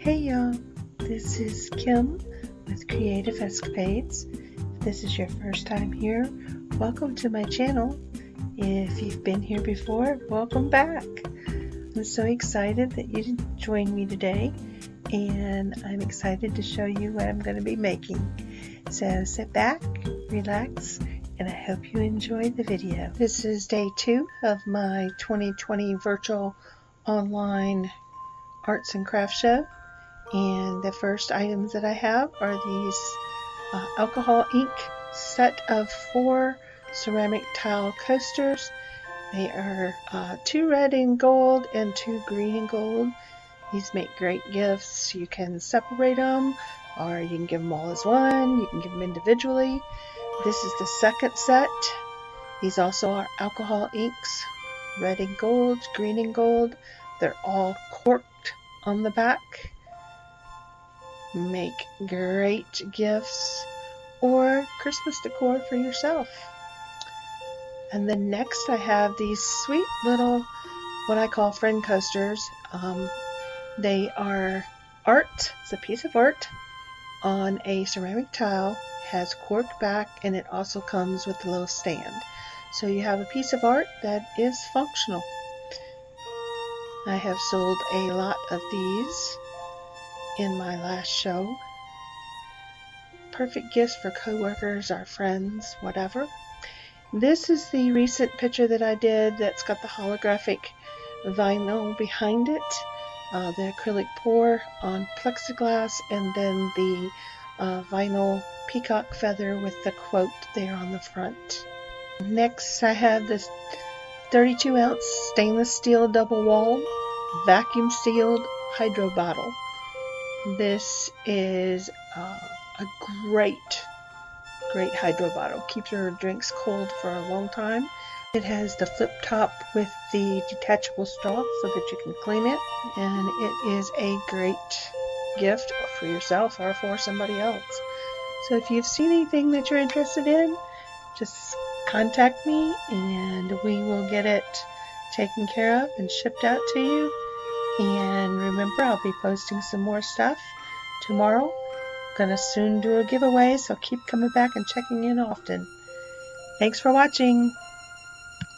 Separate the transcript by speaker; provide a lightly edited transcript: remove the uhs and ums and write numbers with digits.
Speaker 1: Hey y'all, this is Kim with Creative Escapades. If this is your first time here, welcome to my channel. If you've been here before, welcome back. I'm so excited that you joined me today, and I'm excited to show you what I'm going to be making. So sit back, relax, and I hope you enjoy the video. This is day 2 of my 2020 virtual online arts and crafts show. And the first items that I have are these alcohol ink set of 4 ceramic tile coasters. They are 2 red and gold and 2 green and gold. These make great gifts. You can separate them, or you can give them all as one. You can give them individually. This is the second set. These also are alcohol inks, red and gold, green and gold. They're all corked on the back. Make great gifts or Christmas decor for yourself. And then next I have these sweet little, what I call friend coasters. They are art. It's a piece of art on a ceramic tile, has corked back, and it also comes with a little stand. So you have a piece of art that is functional. I have sold a lot of these in my last show. Perfect gifts for coworkers or friends, whatever. This is the recent picture that I did that's got the holographic vinyl behind it, the acrylic pour on plexiglass, and then the vinyl peacock feather with the quote there on the front. Next I have this 32-ounce stainless steel double wall vacuum sealed hydro bottle. This is a great hydro bottle. Keeps your drinks cold for a long time. It has the flip top with the detachable straw so that you can clean it, and it is a great gift for yourself or for somebody else. So if you've seen anything that you're interested in, just contact me and we will get it taken care of and shipped out to you. And remember, I'll be posting some more stuff tomorrow. Gonna soon do a giveaway, so keep coming back and checking in often. Thanks for watching.